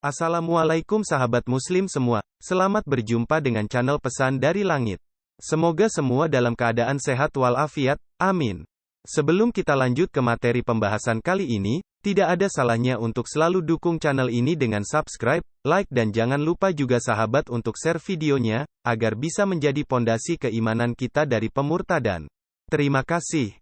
Assalamualaikum sahabat muslim semua, selamat berjumpa dengan channel Pesan dari Langit. Semoga semua dalam keadaan sehat walafiat, amin. Sebelum kita lanjut ke materi pembahasan kali ini, tidak ada salahnya untuk selalu dukung channel ini dengan subscribe, like dan jangan lupa juga sahabat untuk share videonya, agar bisa menjadi pondasi keimanan kita dari pemurtadan. Terima kasih.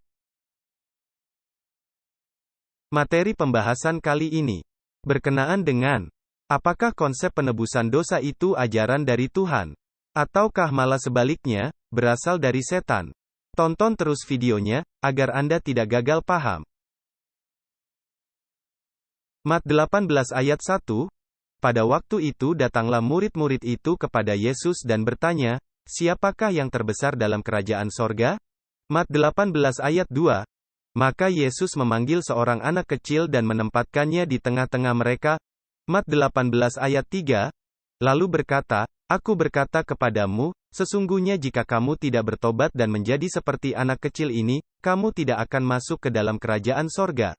Materi pembahasan kali ini berkenaan dengan apakah konsep penebusan dosa itu ajaran dari Tuhan? Ataukah malah sebaliknya, berasal dari setan? Tonton terus videonya, agar Anda tidak gagal paham. Mat 18 ayat 1. Pada waktu itu datanglah murid-murid itu kepada Yesus dan bertanya, siapakah yang terbesar dalam kerajaan sorga? Mat 18 ayat 2. Maka Yesus memanggil seorang anak kecil dan menempatkannya di tengah-tengah mereka. Mat 18 ayat 3, lalu berkata, Aku berkata kepadamu, sesungguhnya jika kamu tidak bertobat dan menjadi seperti anak kecil ini, kamu tidak akan masuk ke dalam kerajaan sorga.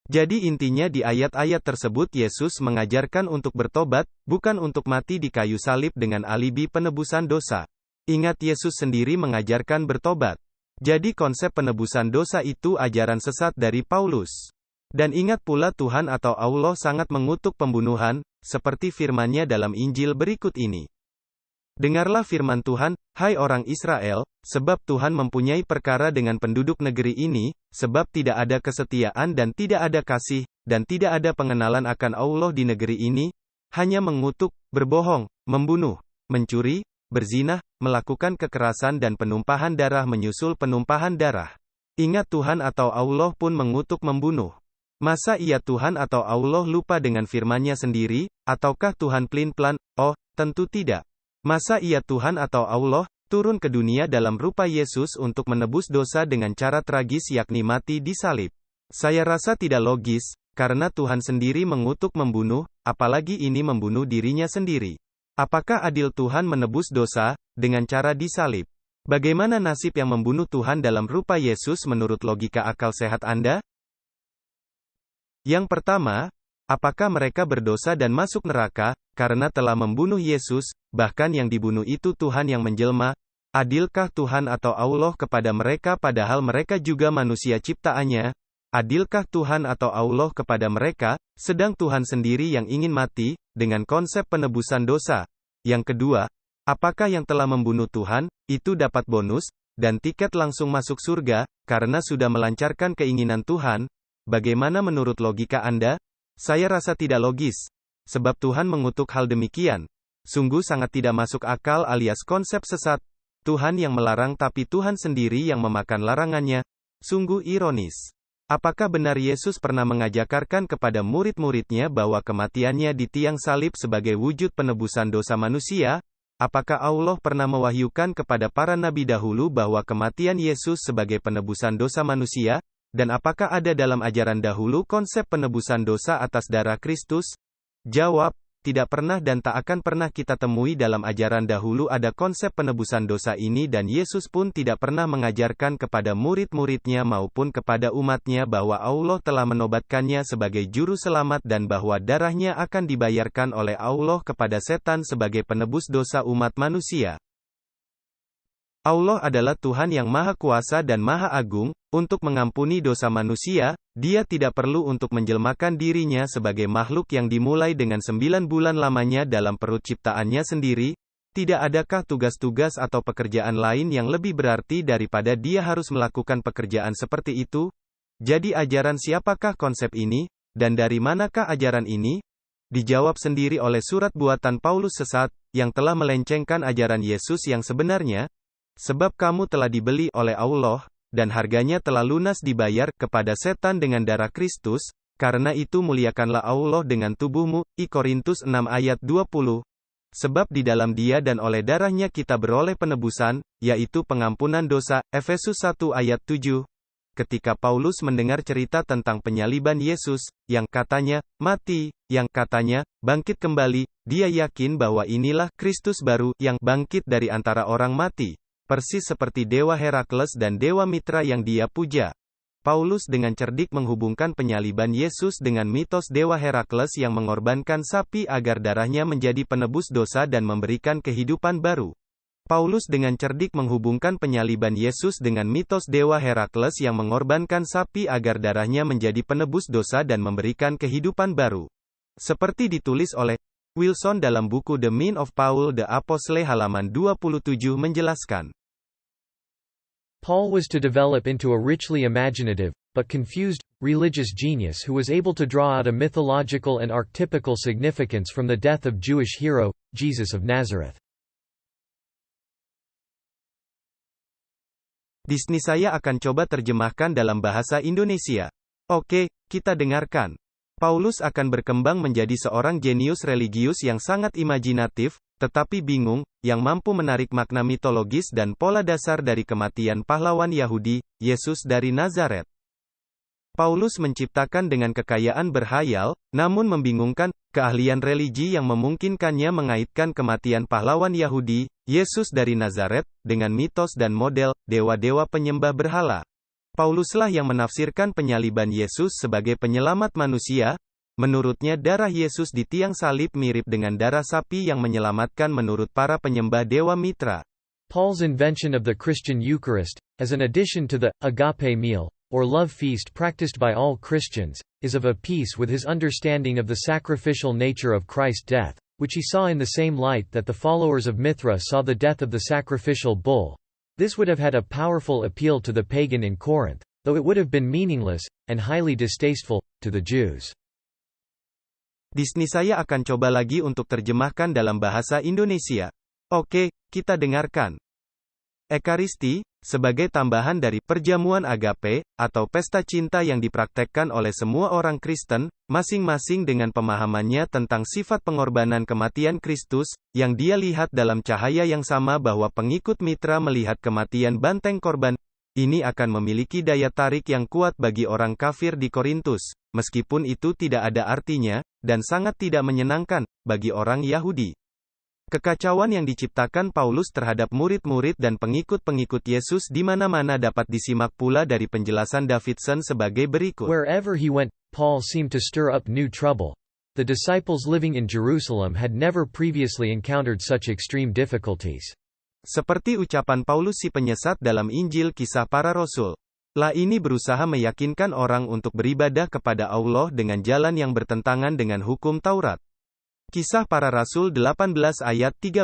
Jadi intinya di ayat-ayat tersebut Yesus mengajarkan untuk bertobat, bukan untuk mati di kayu salib dengan alibi penebusan dosa. Ingat Yesus sendiri mengajarkan bertobat. Jadi konsep penebusan dosa itu ajaran sesat dari Paulus. Dan ingat pula Tuhan atau Allah sangat mengutuk pembunuhan, seperti firman-Nya dalam Injil berikut ini. Dengarlah firman Tuhan, hai orang Israel, sebab Tuhan mempunyai perkara dengan penduduk negeri ini, sebab tidak ada kesetiaan dan tidak ada kasih, dan tidak ada pengenalan akan Allah di negeri ini, hanya mengutuk, berbohong, membunuh, mencuri, berzina, melakukan kekerasan dan penumpahan darah menyusul penumpahan darah. Ingat Tuhan atau Allah pun mengutuk membunuh. Masa iya Tuhan atau Allah lupa dengan firman-Nya sendiri, ataukah Tuhan pelin-pelan? Oh, tentu tidak. Masa iya Tuhan atau Allah turun ke dunia dalam rupa Yesus untuk menebus dosa dengan cara tragis yakni mati di salib? Saya rasa tidak logis, karena Tuhan sendiri mengutuk membunuh, apalagi ini membunuh dirinya sendiri. Apakah adil Tuhan menebus dosa dengan cara disalib? Bagaimana nasib yang membunuh Tuhan dalam rupa Yesus menurut logika akal sehat Anda? Yang pertama, apakah mereka berdosa dan masuk neraka, karena telah membunuh Yesus, bahkan yang dibunuh itu Tuhan yang menjelma? Adilkah Tuhan atau Allah kepada mereka padahal mereka juga manusia ciptaannya? Adilkah Tuhan atau Allah kepada mereka, sedang Tuhan sendiri yang ingin mati, dengan konsep penebusan dosa? Yang kedua, apakah yang telah membunuh Tuhan, itu dapat bonus, dan tiket langsung masuk surga, karena sudah melancarkan keinginan Tuhan? Bagaimana menurut logika Anda? Saya rasa tidak logis. Sebab Tuhan mengutuk hal demikian. Sungguh sangat tidak masuk akal alias konsep sesat. Tuhan yang melarang tapi Tuhan sendiri yang memakan larangannya. Sungguh ironis. Apakah benar Yesus pernah mengajarkan kepada murid-muridnya bahwa kematiannya di tiang salib sebagai wujud penebusan dosa manusia? Apakah Allah pernah mewahyukan kepada para nabi dahulu bahwa kematian Yesus sebagai penebusan dosa manusia? Dan apakah ada dalam ajaran dahulu konsep penebusan dosa atas darah Kristus? Jawab, tidak pernah dan tak akan pernah kita temui dalam ajaran dahulu ada konsep penebusan dosa ini dan Yesus pun tidak pernah mengajarkan kepada murid-muridnya maupun kepada umatnya bahwa Allah telah menobatkannya sebagai juru selamat dan bahwa darahnya akan dibayarkan oleh Allah kepada setan sebagai penebus dosa umat manusia. Allah adalah Tuhan yang Maha Kuasa dan Maha Agung, untuk mengampuni dosa manusia, Dia tidak perlu untuk menjelmakan dirinya sebagai makhluk yang dimulai dengan 9 bulan lamanya dalam perut ciptaannya sendiri. Tidak adakah tugas-tugas atau pekerjaan lain yang lebih berarti daripada Dia harus melakukan pekerjaan seperti itu? Jadi ajaran siapakah konsep ini, dan dari manakah ajaran ini? Dijawab sendiri oleh surat buatan Paulus sesat, yang telah melencengkan ajaran Yesus yang sebenarnya. Sebab kamu telah dibeli oleh Allah, dan harganya telah lunas dibayar kepada setan dengan darah Kristus, karena itu muliakanlah Allah dengan tubuhmu, I Korintus 6 ayat 20. Sebab di dalam Dia dan oleh darahnya kita beroleh penebusan, yaitu pengampunan dosa, Efesus 1 ayat 7. Ketika Paulus mendengar cerita tentang penyaliban Yesus, yang katanya, mati, yang katanya, bangkit kembali, dia yakin bahwa inilah Kristus baru, yang bangkit dari antara orang mati. Persis seperti Dewa Herakles dan Dewa Mitra yang dia puja. Paulus dengan cerdik menghubungkan penyaliban Yesus dengan mitos dewa Herakles yang mengorbankan sapi agar darahnya menjadi penebus dosa dan memberikan kehidupan baru. Paulus dengan cerdik menghubungkan penyaliban Yesus dengan mitos dewa Herakles yang mengorbankan sapi agar darahnya menjadi penebus dosa dan memberikan kehidupan baru. Seperti ditulis oleh Wilson dalam buku The Mind of Paul the Apostle halaman 27 menjelaskan. Paul was to develop into a richly imaginative, but confused, religious genius who was able to draw out a mythological and archetypical significance from the death of Jewish hero, Jesus of Nazareth. Disney saya akan coba terjemahkan dalam bahasa Indonesia. Oke, kita dengarkan. Paulus akan berkembang menjadi seorang jenius religius yang sangat imajinatif, tetapi bingung, yang mampu menarik makna mitologis dan pola dasar dari kematian pahlawan Yahudi, Yesus dari Nazaret. Paulus menciptakan dengan kekayaan berhayal, namun membingungkan, keahlian religi yang memungkinkannya mengaitkan kematian pahlawan Yahudi, Yesus dari Nazaret, dengan mitos dan model, dewa-dewa penyembah berhala. Pauluslah yang menafsirkan penyaliban Yesus sebagai penyelamat manusia. Menurutnya darah Yesus di tiang salib mirip dengan darah sapi yang menyelamatkan menurut para penyembah dewa mitra. Paul's invention of the Christian Eucharist, as an addition to the agape meal, or love feast practiced by all Christians, is of a piece with his understanding of the sacrificial nature of Christ's death, which he saw in the same light that the followers of Mithra saw the death of the sacrificial bull. This would have had a powerful appeal to the pagan in Corinth, though it would have been meaningless, and highly distasteful, to the Jews. Disney saya akan coba lagi untuk terjemahkan dalam bahasa Indonesia. Oke, kita dengarkan. Ekaristi, sebagai tambahan dari perjamuan agape, atau pesta cinta yang dipraktekkan oleh semua orang Kristen, masing-masing dengan pemahamannya tentang sifat pengorbanan kematian Kristus, yang dia lihat dalam cahaya yang sama bahwa pengikut mitra melihat kematian banteng korban, ini akan memiliki daya tarik yang kuat bagi orang kafir di Korintus, meskipun itu tidak ada artinya, dan sangat tidak menyenangkan, bagi orang Yahudi. Kekacauan yang diciptakan Paulus terhadap murid-murid dan pengikut-pengikut Yesus di mana-mana dapat disimak pula dari penjelasan Davidson sebagai berikut. Wherever he went, Paul seemed to stir up new trouble. The disciples living in Jerusalem had never previously encountered such extreme difficulties. Seperti ucapan Paulus si penyesat dalam Injil Kisah Para Rasul. La ini berusaha meyakinkan orang untuk beribadah kepada Allah dengan jalan yang bertentangan dengan hukum Taurat. Kisah Para Rasul 18 ayat 13.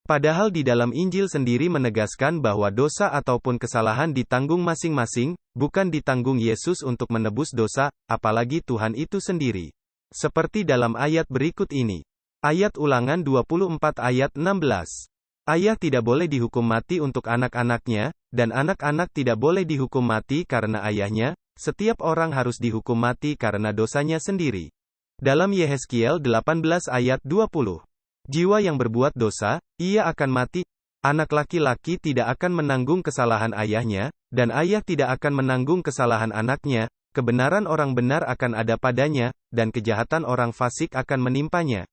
Padahal di dalam Injil sendiri menegaskan bahwa dosa ataupun kesalahan ditanggung masing-masing, bukan ditanggung Yesus untuk menebus dosa, apalagi Tuhan itu sendiri. Seperti dalam ayat berikut ini. Ayat Ulangan 24 ayat 16. Ayah tidak boleh dihukum mati untuk anak-anaknya, dan anak-anak tidak boleh dihukum mati karena ayahnya, setiap orang harus dihukum mati karena dosanya sendiri. Dalam Yehezkiel 18 ayat 20. Jiwa yang berbuat dosa, ia akan mati. Anak laki-laki tidak akan menanggung kesalahan ayahnya, dan ayah tidak akan menanggung kesalahan anaknya. Kebenaran orang benar akan ada padanya, dan kejahatan orang fasik akan menimpanya.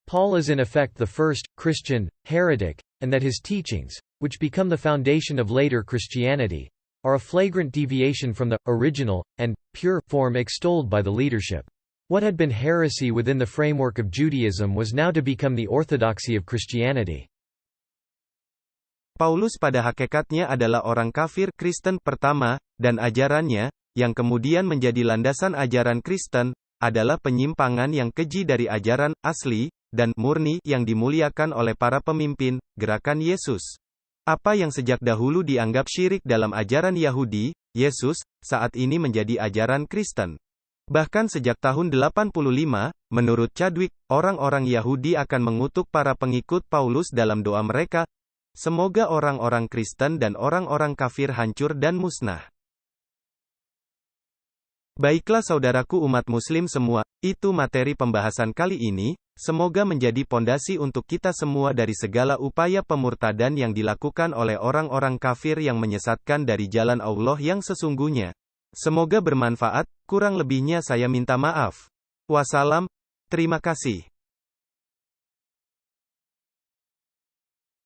Paul is in effect the first Christian heretic, and that his teachings, which become the foundation of later Christianity, are a flagrant deviation from the original and pure form extolled by the leadership. What had been heresy within the framework of Judaism was now to become the orthodoxy of Christianity. Paulus pada hakikatnya adalah orang kafir Kristen pertama, dan ajarannya, yang kemudian menjadi landasan ajaran Kristen, adalah penyimpangan yang keji dari ajaran asli dan murni yang dimuliakan oleh para pemimpin gerakan Yesus. Apa yang sejak dahulu dianggap syirik dalam ajaran Yahudi, Yesus, saat ini menjadi ajaran Kristen. Bahkan sejak tahun 85, menurut Chadwick, orang-orang Yahudi akan mengutuk para pengikut Paulus dalam doa mereka, semoga orang-orang Kristen dan orang-orang kafir hancur dan musnah. Baiklah saudaraku umat muslim semua, itu materi pembahasan kali ini, semoga menjadi pondasi untuk kita semua dari segala upaya pemurtadan yang dilakukan oleh orang-orang kafir yang menyesatkan dari jalan Allah yang sesungguhnya. Semoga bermanfaat, kurang lebihnya saya minta maaf. Wassalam, terima kasih.